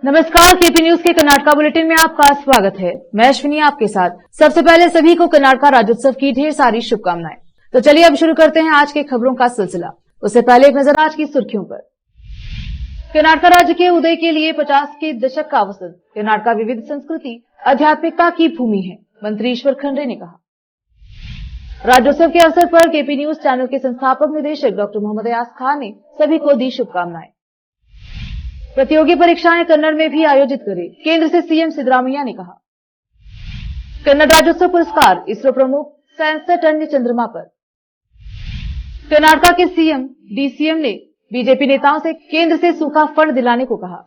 नमस्कार, KP news के Karnataka bulletin में आपका स्वागत है। मैं अश्विनी आपके साथ। सबसे पहले सभी को कर्नाटका राज्योत्सव की ढेर सारी शुभकामनाएं। तो चलिए अब शुरू करते हैं आज के खबरों का सिलसिला। उससे पहले एक नजर आज की सुर्खियों पर। कर्नाटका राज्य के उदय के लिए 50 के दशक का अवसर। कर्नाटका विविध संस्कृति आध्यात्मिकता की भूमि है, मंत्री ईश्वर खंड्रे ने कहा। राज्योत्सव के अवसर पर केपी न्यूज चैनल के संस्थापक निदेशक डॉक्टर मोहम्मद अयाज खान ने सभी को दी शुभकामनाएं। प्रतियोगी परीक्षाएं कन्नड़ में भी आयोजित करें, केंद्र से सीएम सिद्धरामैया ने कहा। कन्नड़ राज्योत्सव पुरस्कार इसरो प्रमुख 67 अन्य चंद्रमा पर। कर्नाटका के सीएम डीसीएम ने बीजेपी नेताओं से केंद्र से सूखा फंड दिलाने को कहा।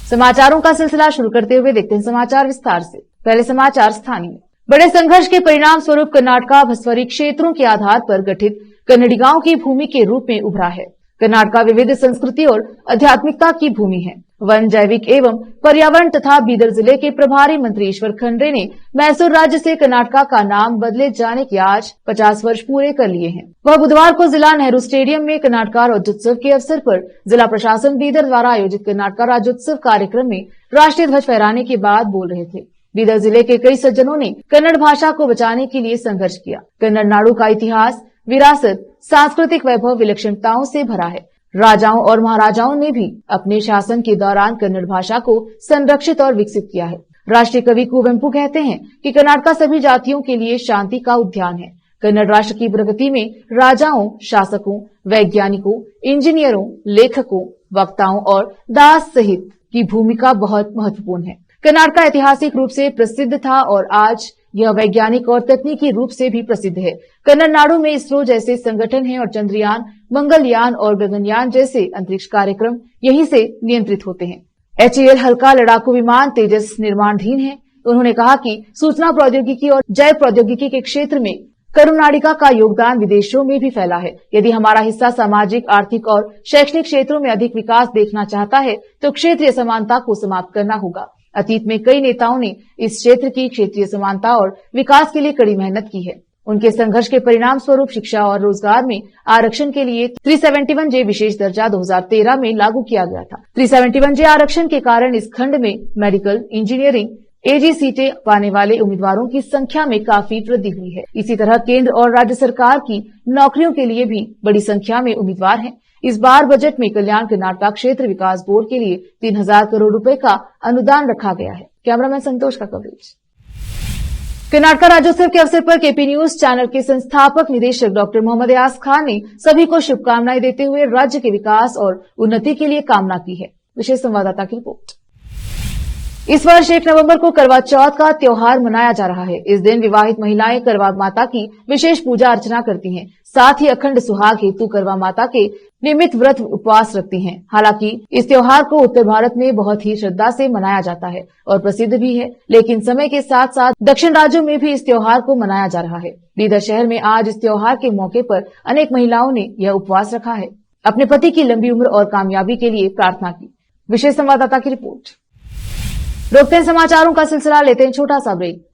समाचारों का सिलसिला शुरू करते हुए देखते हैं समाचार विस्तार से। पहले समाचार स्थानीय। बड़े संघर्ष के परिणाम स्वरूप कर्नाटका भस्वरी क्षेत्रों के आधार पर गठित कन्नडिगांव की भूमि के रूप में उभरा है। कर्नाटका विविध संस्कृति और आध्यात्मिकता की भूमि है। वन, जैविक एवं पर्यावरण तथा बीदर जिले के प्रभारी मंत्री ईश्वर खंड्रे ने मैसूर राज्य से कर्नाटका का नाम बदले जाने के आज 50 वर्ष पूरे कर लिए हैं। वह बुधवार को जिला नेहरू स्टेडियम में कर्नाटका राज्योत्सव के अवसर पर जिला प्रशासन बीदर द्वारा आयोजित कर्नाटका राज्योत्सव कार्यक्रम में राष्ट्रीय ध्वज फहराने के बाद बोल रहे थे। बीदर जिले के कई सज्जनों ने कन्नड़ भाषा को बचाने के लिए संघर्ष किया। कन्नड़ नाडु का इतिहास, विरासत, सांस्कृतिक वैभव विलक्षणताओं से भरा है। राजाओं और महाराजाओं ने भी अपने शासन के दौरान कन्नड़ भाषा को संरक्षित और विकसित किया है। राष्ट्रीय कवि कुवेंपु कहते हैं कि कर्नाटका सभी जातियों के लिए शांति का उद्यान है। कन्नड़ राष्ट्र की प्रगति में राजाओं, शासकों, वैज्ञानिकों, इंजीनियरों, लेखकों, वक्ताओं और दास सहित की भूमिका बहुत महत्वपूर्ण है। कर्नाटका ऐतिहासिक रूप से प्रसिद्ध था और आज यह वैज्ञानिक और तकनीकी रूप से भी प्रसिद्ध है। कन्नड़ नाडु में इसरो जैसे संगठन हैं और चंद्रयान, मंगलयान और गगनयान जैसे अंतरिक्ष कार्यक्रम यहीं से नियंत्रित होते हैं। HAL हल्का लड़ाकू विमान तेजस निर्माणाधीन है। उन्होंने कहा कि सूचना प्रौद्योगिकी और जैव प्रौद्योगिकी के क्षेत्र में करुनाडिका का योगदान विदेशों में भी फैला है। यदि हमारा हिस्सा सामाजिक, आर्थिक और शैक्षणिक क्षेत्रों में अधिक विकास देखना चाहता है तो क्षेत्रीय समानता को समाप्त करना होगा। अतीत में कई नेताओं ने इस क्षेत्र की क्षेत्रीय समानता और विकास के लिए कड़ी मेहनत की है। उनके संघर्ष के परिणाम स्वरूप शिक्षा और रोजगार में आरक्षण के लिए 371J विशेष दर्जा 2013 में लागू किया गया था। 371J आरक्षण के कारण इस खंड में मेडिकल, इंजीनियरिंग, AG सीटें पाने वाले उम्मीदवारों की संख्या में काफी वृद्धि हुई है। इसी तरह केंद्र और राज्य सरकार की नौकरियों के लिए भी बड़ी संख्या में उम्मीदवार हैं। इस बार बजट में कल्याण कर्नाटका क्षेत्र विकास बोर्ड के लिए 3000 करोड़ रुपए का अनुदान रखा गया है। कैमरामैन संतोष का कवरेज। कर्नाटका राज्योत्सव के अवसर पर केपी न्यूज चैनल के संस्थापक निदेशक डॉक्टर मोहम्मद अयाज खान ने सभी को शुभकामनाएं देते हुए राज्य के विकास और उन्नति के लिए कामना की है। विशेष संवाददाता की रिपोर्ट। इस वर्ष 1 नवंबर को करवा चौथ का त्योहार मनाया जा रहा है। इस दिन विवाहित महिलाएं करवा माता की विशेष पूजा अर्चना करती हैं। साथ ही अखंड सुहाग हेतु करवा माता के नियमित व्रत उपवास रखती हैं। हालांकि इस त्योहार को उत्तर भारत में बहुत ही श्रद्धा से मनाया जाता है और प्रसिद्ध भी है, लेकिन समय के साथ साथ दक्षिण राज्यों में भी इस त्योहार को मनाया जा रहा है। बीदर शहर में आज इस त्योहार के मौके पर अनेक महिलाओं ने यह उपवास रखा है। अपने पति की लंबी उम्र और कामयाबी के लिए प्रार्थना की। विशेष संवाददाता की रिपोर्ट। रोकते हैं समाचारों का सिलसिला, लेते हैं छोटा सा ब्रेक।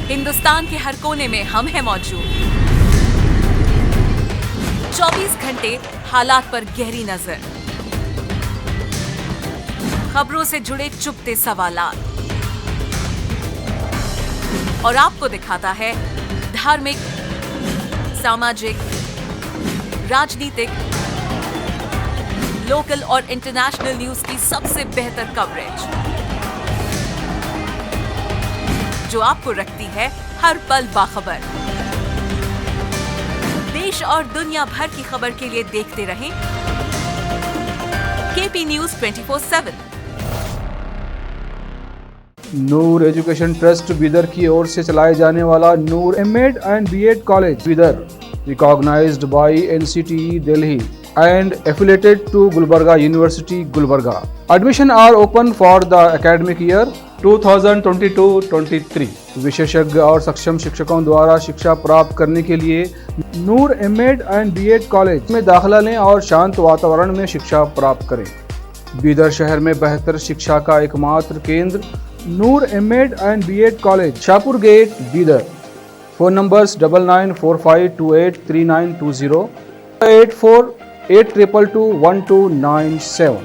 हिंदुस्तान के हर कोने में हम हैं मौजूद। 24 घंटे हालात पर गहरी नजर, खबरों से जुड़े चुपते सवालात और आपको दिखाता है धार्मिक, सामाजिक, राजनीतिक, लोकल और इंटरनेशनल न्यूज की सबसे बेहतर कवरेज, जो आपको रखती है हर पल बाखबर। देश और दुनिया भर की खबर के लिए देखते रहें KP news 24/7। Noor education trust Bidar की ओर से चलाए जाने वाला Noor MEd and BEd college Bidar, recognised by NCTE Delhi and affiliated to Gulbarga University, Gulbarga. Admission are open for the academic year 2022-23 विशेषज्ञ और सक्षम शिक्षकों द्वारा शिक्षा प्राप्त करने के लिए नूर एमएड एंड बीएड कॉलेज में दाखिला लें और शांत वातावरण में शिक्षा प्राप्त करें। बीदर शहर में बेहतर शिक्षा का एकमात्र केंद्र Noor MEd and BEd college, Shahpur gate, Bidar. Phone numbers 9945283920, 8482221297।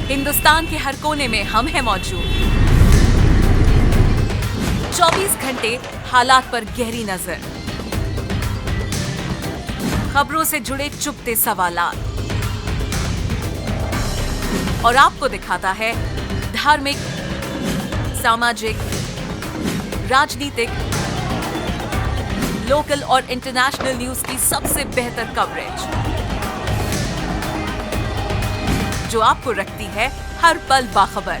Hindustan के हर कोने में हम हैं मौजूद। 24 घंटे हालात पर गहरी नजर, खबरों से जुड़े चुपते सवालात, और आपको दिखाता है धार्मिक, सामाजिक, राजनीतिक, लोकल और इंटरनेशनल न्यूज की सबसे बेहतर कवरेज, जो आपको रखती है हर पल बाखबर।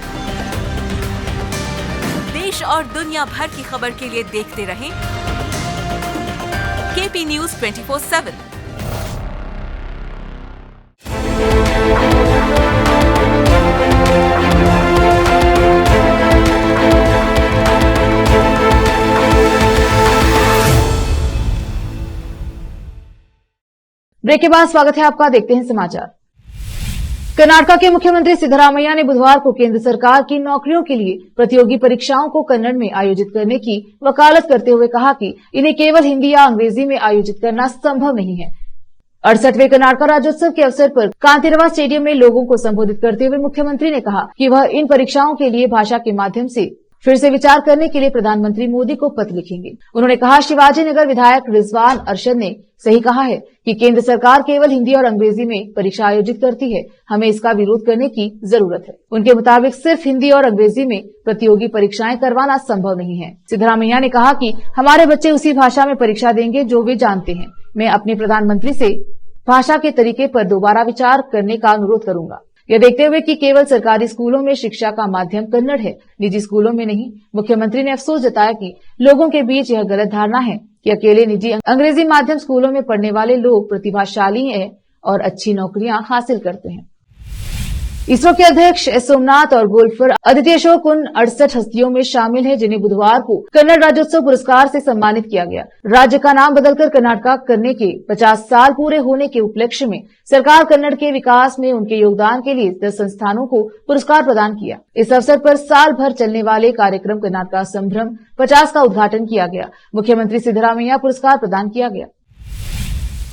देश और दुनिया भर की खबर के लिए देखते रहें केपी न्यूज 24/7। ब्रेक के बाद स्वागत है आपका। देखते हैं समाचार। कर्नाटका के मुख्यमंत्री सिद्धरामैया ने बुधवार को केंद्र सरकार की नौकरियों के लिए प्रतियोगी परीक्षाओं को कन्नड़ में आयोजित करने की वकालत करते हुए कहा कि इन्हें केवल हिंदी या अंग्रेजी में आयोजित करना संभव नहीं है। 68वें कर्नाटका राज्योत्सव के अवसर पर कांतिरवा स्टेडियम में लोगों को संबोधित करते हुए मुख्यमंत्री ने कहा कि वह इन परीक्षाओं के लिए भाषा के माध्यम से फिर से विचार करने के लिए प्रधानमंत्री मोदी को पत्र लिखेंगे। उन्होंने कहा, शिवाजी नगर विधायक रिजवान अरशद ने सही कहा है कि केंद्र सरकार केवल हिंदी और अंग्रेजी में परीक्षा आयोजित करती है, हमें इसका विरोध करने की जरूरत है। उनके मुताबिक सिर्फ हिंदी और अंग्रेजी में प्रतियोगी परीक्षाएं करवाना संभव नहीं है। सिद्धरामैया ने कहा कि हमारे बच्चे उसी भाषा में परीक्षा देंगे जो वे जानते हैं। मैं अपने प्रधानमंत्री से भाषा के तरीके पर दोबारा विचार करने का अनुरोध करूंगा। यह देखते हुए कि केवल सरकारी स्कूलों में शिक्षा का माध्यम कन्नड़ है, निजी स्कूलों में नहीं। मुख्यमंत्री ने अफसोस जताया कि लोगों के बीच यह गलत धारणा है कि अकेले निजी अंग्रेजी माध्यम स्कूलों में पढ़ने वाले लोग प्रतिभाशाली हैं और अच्छी नौकरियां हासिल करते हैं। इसरो के अध्यक्ष एस सोमनाथ और गोल्फर अदिति अशोक उन 68 हस्तियों में शामिल हैं जिन्हें बुधवार को कन्नड़ राज्योत्सव पुरस्कार से सम्मानित किया गया। राज्य का नाम बदलकर कर्नाटका करने के 50 साल पूरे होने के उपलक्ष्य में सरकार कन्नड़ के विकास में उनके योगदान के लिए 10 संस्थानों को पुरस्कार प्रदान किया। इस अवसर पर साल भर चलने वाले कार्यक्रम कर्नाटका संभ्रम 50 का उद्घाटन किया गया। मुख्यमंत्री सिद्धरामैया पुरस्कार प्रदान किया गया।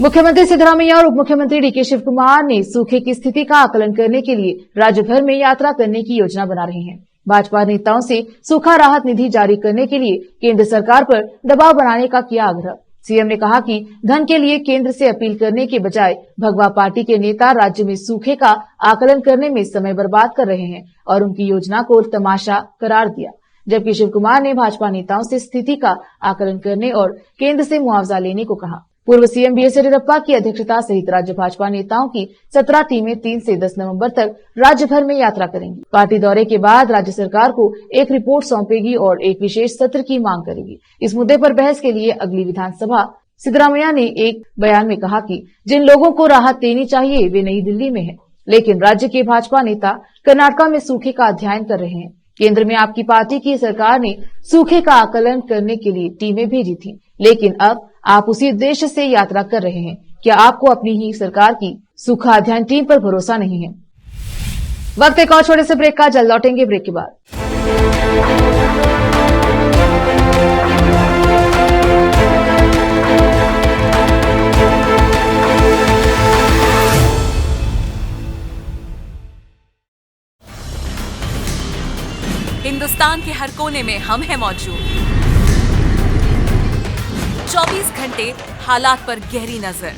मुख्यमंत्री सिद्धरामैया और उप मुख्यमंत्री डीके शिव कुमार ने सूखे की स्थिति का आकलन करने के लिए राज्य भर में यात्रा करने की योजना बना रहे हैं। भाजपा नेताओं से सूखा राहत निधि जारी करने के लिए केंद्र सरकार पर दबाव बनाने का किया आग्रह। सीएम ने कहा कि धन के लिए केंद्र से अपील करने के बजाय भगवा पार्टी के नेता राज्य में सूखे का आकलन करने में समय बर्बाद कर रहे हैं और उनकी योजना को तमाशा करार दिया। जबकि शिव कुमार ने भाजपा नेताओं से स्थिति का आकलन करने और केंद्र से मुआवजा लेने को कहा। पूर्व सीएम बीएस येदियुरप्पा की अध्यक्षता सहित राज्य भाजपा नेताओं की 17 टीमें 3 से 10 नवंबर तक राज्य भर में यात्रा करेंगी। पार्टी दौरे के बाद राज्य सरकार को एक रिपोर्ट सौंपेगी और एक विशेष सत्र की मांग करेगी। इस मुद्दे पर बहस के लिए अगली विधानसभा। सिद्धरामैया ने एक बयान में कहा कि जिन लोगों को राहत देनी चाहिए वे नई दिल्ली में हैं, लेकिन राज्य के भाजपा नेता कर्नाटका में सूखे का अध्ययन कर रहे हैं। केंद्र में आपकी पार्टी की सरकार ने सूखे का आकलन करने के लिए टीमें भेजी थी, लेकिन अब आप उसी उद्देश्य से यात्रा कर रहे हैं। क्या आपको अपनी ही सरकार की सूखा अध्ययन टीम पर भरोसा नहीं है? वक्त एक और छोटे से ब्रेक का, जल्द लौटेंगे ब्रेक के बाद। हिंदुस्तान के हर कोने में हम हैं मौजूद। 24 घंटे हालात पर गहरी नजर,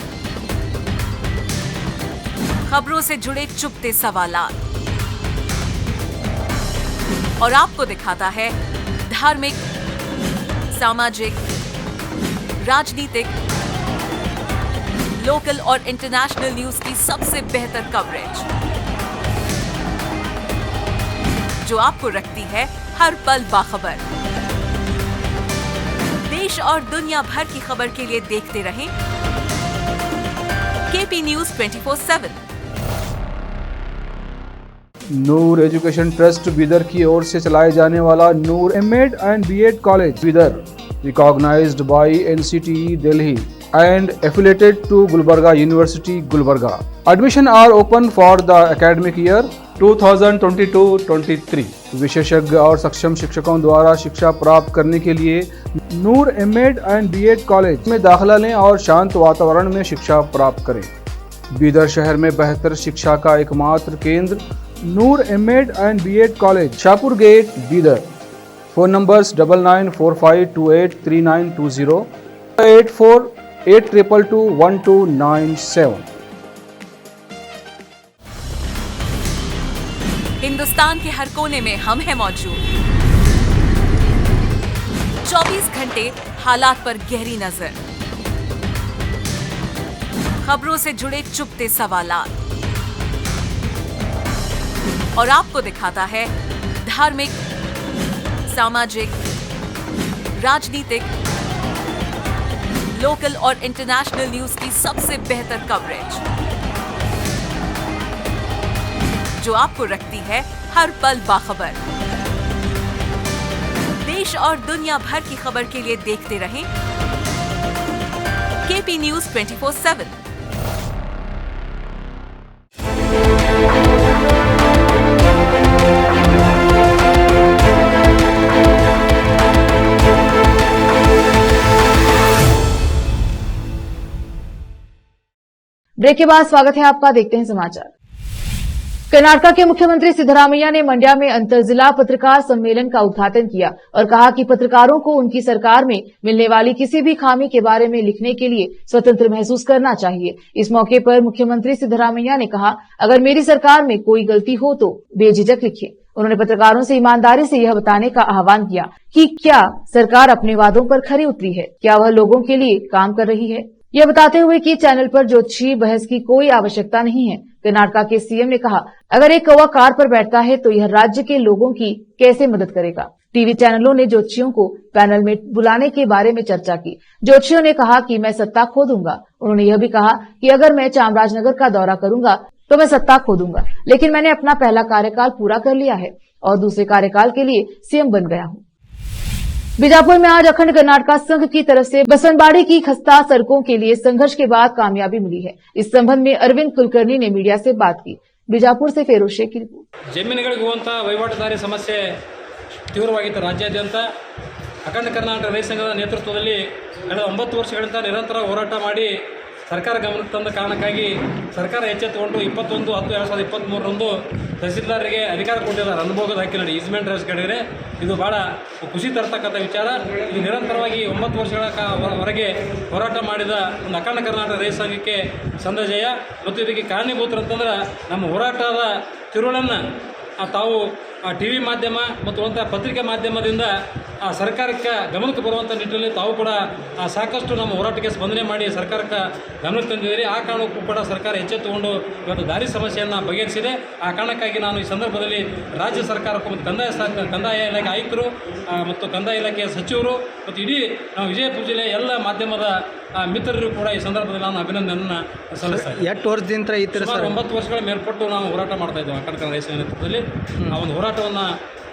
खबरों से जुड़े चुपते सवालात, और आपको दिखाता है धार्मिक, सामाजिक, राजनीतिक, लोकल और इंटरनेशनल न्यूज की सबसे बेहतर कवरेज, जो आपको रखती है हर पल बाखबर। देश और दुनिया भर की खबर के लिए देखते रहें KP news 24/7। Noor education trust Bidar की ओर से चलाए जाने वाला Noor MEd and BEd college Bidar, recognised by NCTE Delhi and affiliated to Gulbarga University, Gulbarga. Admission are open for the academic year 2022-23. विशेषज्ञ और सक्षम शिक्षकों द्वारा शिक्षा प्राप्त करने के लिए नूर एमएड एंड बीएड कॉलेज में दाखिला लें और शांत वातावरण में शिक्षा प्राप्त करें। बीदर शहर में बेहतर शिक्षा का एकमात्र केंद्र Noor MEd and BEd college, Shahpur gate, Bidar. Phone numbers 9945283920, 8482221297। Hindustan के हर कोने में हम हैं मौजूद। 24 घंटे हालात पर गहरी नजर, खबरों से जुड़े चुपते सवालात और आपको दिखाता है धार्मिक, सामाजिक, राजनीतिक, लोकल और इंटरनेशनल न्यूज की सबसे बेहतर कवरेज, जो आपको रखती है हर पल बाखबर। देश और दुनिया भर की खबर के लिए देखते रहें KP News 24/7। ब्रेक के बाद स्वागत है आपका। देखते हैं समाचार। कर्नाटक के मुख्यमंत्री सिद्धरामैया ने मंड्या में अंतर जिला पत्रकार सम्मेलन का उद्घाटन किया और कहा कि पत्रकारों को उनकी सरकार में मिलने वाली किसी भी खामी के बारे में लिखने के लिए स्वतंत्र महसूस करना चाहिए। इस मौके पर मुख्यमंत्री सिद्धरामैया ने कहा, अगर मेरी सरकार में कोई गलती हो तो बेझिझक लिखिए। उन्होंने पत्रकारों से ईमानदारी से यह बताने का आह्वान किया कि क्या सरकार अपने वादों पर खरी उतरी है, क्या वह लोगों के लिए काम कर रही है। यह बताते हुए कि चैनल पर ज्योतिषी बहस की कोई आवश्यकता नहीं है। कर्नाटक के सीएम ने कहा, अगर एक कौवा कार पर बैठता है तो यह राज्य के लोगों की कैसे मदद करेगा। टीवी चैनलों ने ज्योतिषियों को पैनल में बुलाने के बारे में चर्चा की। ज्योतिषियों ने कहा कि मैं सत्ता खो दूंगा। उन्होंने यह भी कहा कि अगर मैं चामराजनगर का दौरा करूंगा तो मैं सत्ता खो दूंगा, लेकिन मैंने अपना पहला कार्यकाल पूरा कर लिया है और दूसरे कार्यकाल के लिए सीएम बन गया हूं। बीजापुर में आज अखंड कर्नाटक संघ की तरफ से बसनबाड़ी की खस्ता सड़कों के लिए संघर्ष के बाद कामयाबी मिली है। इस संबंध में अरविंद कुलकर्णी ने मीडिया से बात की। बीजापुर से फेरोज शेख की रिपोर्ट। ಜಮೀನುಗಳಿಗೆ ಹೋಗುವಂತ ವಹಿವಾಟುದಾರಿ ಸಮಸ್ಯೆ ತೀವ್ರವಾಗಿತ್ತು ರಾಜ್ಯಾದ್ಯಂತ। ಅಖಂಡ ಕರ್ನಾಟಕ ರೈತ ಸಂಘದ ನೇತೃತ್ವದಲ್ಲಿ ಕಳೆದ 9 ವರ್ಷಗಳಿಂದ ನಿರಂತರ ಹೋರಾಟ ಮಾಡಿ ಸರ್ಕಾರ ಗಮನಕ್ಕೆ ತಂದ ಕಾರಣಕ್ಕಾಗಿ ಸರ್ಕಾರ ಎಚ್ಚೆತ್ತುಕೊಂಡು 21/10/2023ರಂದು ತಹಸೀಲ್ದಾರರಿಗೆ ಅಧಿಕಾರ ಕೊಟ್ಟಿದ್ದಾರೆ ಅನುಭೋಗದ ಹಕ್ಕಿನಡಿ ಈಸ್ಮೆಂಟ್ ರೈಸ್ ಕಡೆಗೆ। ಇದು ಭಾಳ ಖುಷಿ ತರತಕ್ಕಂಥ ವಿಚಾರ। ಇದು ನಿರಂತರವಾಗಿ 9 ವರ್ಷಗಳ ವರೆಗೆ ಹೋರಾಟ ಮಾಡಿದ ಒಂದು ಅಖಂಡ ಕರ್ನಾಟಕ ರೈತ ಸಂಘಕ್ಕೆ ಸಂದ ಜಯ ಮತ್ತು ಇದಕ್ಕೆ ಕಾರಣೀಭೂತರಂತಂದ್ರೆ ನಮ್ಮ ಹೋರಾಟದ ತಿರುಳನ್ನು ತಾವು ಟಿವಿ ಮಾಧ್ಯಮ ಮತ್ತು ಪತ್ರಿಕೆ ಮಾಧ್ಯಮದಿಂದ ಸರ್ಕಾರಕ್ಕೆ ಗಮನಕ್ಕೆ ಬರುವಂಥ ನಿಟ್ಟಿನಲ್ಲಿ ತಾವು ಕೂಡ ಸಾಕಷ್ಟು ನಮ್ಮ ಹೋರಾಟಕ್ಕೆ ಸ್ಪಂದನೆ ಮಾಡಿ ಸರ್ಕಾರಕ್ಕೆ ಗಮನಕ್ಕೆ ತಂದಿದ್ದೀರಿ। ಆ ಕಾರಣಕ್ಕೂ ಕೂಡ ಸರ್ಕಾರ ಎಚ್ಚೆತ್ತುಕೊಂಡು ಇವತ್ತು ದಾರಿ ಸಮಸ್ಯೆಯನ್ನು ಬಗೆಹರಿಸಿದೆ। ಆ ಕಾರಣಕ್ಕಾಗಿ ನಾನು ಈ ಸಂದರ್ಭದಲ್ಲಿ ರಾಜ್ಯ ಸರ್ಕಾರಕ್ಕೂ ಮತ್ತು ಕಂದಾಯ ಇಲಾಖೆ ಆಯುಕ್ತರು ಮತ್ತು ಕಂದಾಯ ಇಲಾಖೆಯ ಸಚಿವರು ಮತ್ತು ಇಡೀ ನಾವು ವಿಜಯಪುರ ಜಿಲ್ಲೆಯ ಎಲ್ಲ ಮಾಧ್ಯಮದ ಮಿತ್ರರು ಕೂಡ ಈ ಸಂದರ್ಭದಲ್ಲಿ ನಾನು ಅಭಿನಂದನೆಯನ್ನು ಸಲ್ಲಿಸ್ತಾ ಇದ್ದೀನಿ। 8 ವರ್ಷದಿಂದ ಈ ಥರ 9 ವರ್ಷಗಳ ಮೇಲ್ಪಟ್ಟು ನಾವು ಹೋರಾಟ ಮಾಡ್ತಾ ಇದ್ದೇವೆ ಅಖಂಡ ಕನ್ನಡ ರೈತ ಸಂಘ ನೇತೃತ್ವದಲ್ಲಿ। ಆ ಒಂದು ಹೋರಾಟವನ್ನು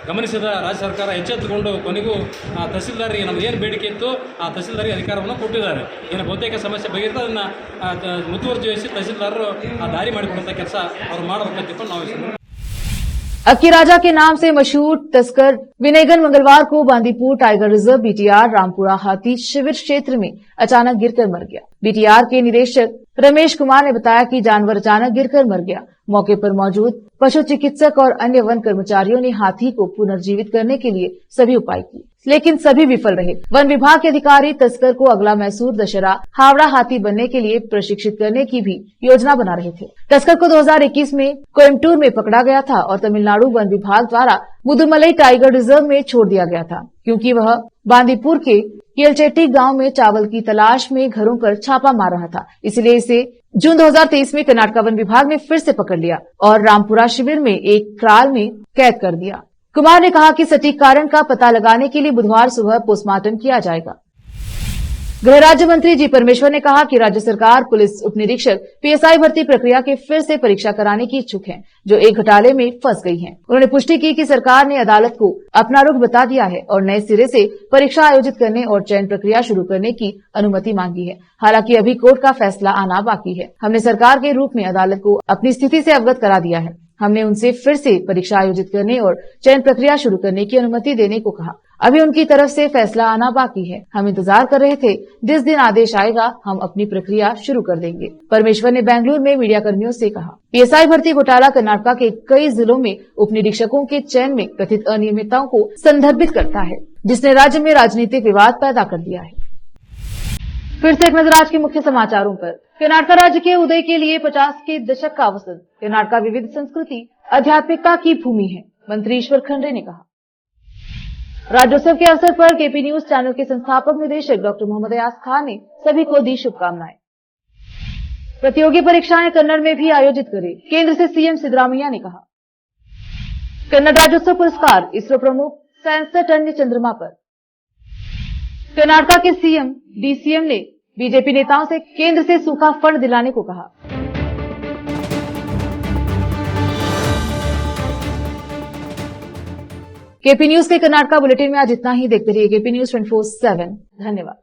ಗಮನಿಸಿದ ರಾಜ್ಯ ಸರ್ಕಾರ ಎಚ್ಚೆತ್ತುಕೊಂಡು ಕೊನೆಗೂ ತಹಸೀಲ್ದಾರಿಗೆ ನಮ್ದು ಏನು ಬೇಡಿಕೆ ಇತ್ತು ಆ ತಹಸೀಲ್ದಾರಿಗೆ ಅಧಿಕಾರವನ್ನು ಕೊಟ್ಟಿದ್ದಾರೆ। ಏನು ಬಹುತೇಕ ಸಮಸ್ಯೆ ಬಗೆಹರಿತ ಅದನ್ನು ಮುತುವರ್ಜಿ ವಹಿಸಿ ತಹಸೀಲ್ದಾರರು ಆ ದಾರಿ ಮಾಡಿಕೊಡುವಂಥ ಕೆಲಸ ಅವ್ರು ಮಾಡಬೇಕಂತ ನಾವು अक्की राजा के नाम से मशहूर तस्कर विनयगन मंगलवार को Bandipur tiger reserve BTR Rampura हाथी शिविर क्षेत्र में अचानक गिरकर मर गया। BTR के निदेशक रमेश कुमार ने बताया कि जानवर अचानक गिरकर मर गया। मौके पर मौजूद पशु चिकित्सक और अन्य वन कर्मचारियों ने हाथी को पुनर्जीवित करने के लिए सभी उपाय किए, लेकिन सभी विफल रहे। वन विभाग के अधिकारी तस्कर को अगला मैसूर दशहरा हावड़ा हाथी बनने के लिए प्रशिक्षित करने की भी योजना बना रहे थे। तस्कर को 2021 में कोयम्बटूर में पकड़ा गया था और तमिलनाडु वन विभाग द्वारा मुदुमलई टाइगर रिजर्व में छोड़ दिया गया था, क्योंकि वह बांदीपुर के येलचेट्टी गांव में चावल की तलाश में घरों पर छापा मार रहा था। इसलिए इसे जून 2023 में कर्नाटक वन विभाग ने फिर से पकड़ लिया और रामपुरा शिविर में एक क्राल में कैद कर दिया। कुमार ने कहा कि सटीक कारण का पता लगाने के लिए बुधवार सुबह पोस्टमार्टम किया जाएगा। गृह राज्य मंत्री जी परमेश्वर ने कहा कि राज्य सरकार पुलिस उप निरीक्षक पीएसआई भर्ती प्रक्रिया के फिर से परीक्षा कराने की इच्छुक है, जो एक घोटाले में फंस गई है। उन्होंने पुष्टि की कि सरकार ने अदालत को अपना रुख बता दिया है और नए सिरे से परीक्षा आयोजित करने और चयन प्रक्रिया शुरू करने की अनुमति मांगी है। हालांकि अभी कोर्ट का फैसला आना बाकी है। हमने सरकार के रूप में अदालत को अपनी स्थिति से अवगत करा दिया है। हमने उनसे फिर से परीक्षा आयोजित करने और चयन प्रक्रिया शुरू करने की अनुमति देने को कहा। अभी उनकी तरफ से फैसला आना बाकी है। हम इंतजार कर रहे थे, जिस दिन आदेश आएगा हम अपनी प्रक्रिया शुरू कर देंगे। परमेश्वर ने बेंगलुरु में मीडिया कर्मियों से कहा, पीएसआई भर्ती घोटाला कर्नाटक के कई जिलों में उप निरीक्षकों के चयन में कथित अनियमितताओं को संदर्भित करता है, जिसने राज्य में राजनीतिक विवाद पैदा कर दिया है। फिर से एक नजर आज के मुख्य समाचारों पर। कर्नाटक राज्य के उदय के लिए 50 के दशक का अवसर। कर्नाटक विविध संस्कृति आध्यात्मिकता की भूमि है, मंत्री ईश्वर खंड्रे ने कहा। राज्योत्सव के अवसर पर केपी न्यूज चैनल के संस्थापक निदेशक डॉक्टर मोहम्मद अयाज खान ने सभी को दी शुभकामनाएं। प्रतियोगी परीक्षाएं कन्नड़ में भी आयोजित करें, केंद्र से सीएम सिद्धरामैया ने कहा। कन्नड़ राज्योत्सव पुरस्कार इसरो प्रमुख 67 अन्य चंद्रमा पर। कर्नाटक के सीएम डीसीएम ने बीजेपी नेताओं से केंद्र से सूखा फंड दिलाने को कहा। केपी न्यूज के कर्नाटक बुलेटिन में आज इतना ही। देखते रहिए केपी न्यूज 24/7। धन्यवाद।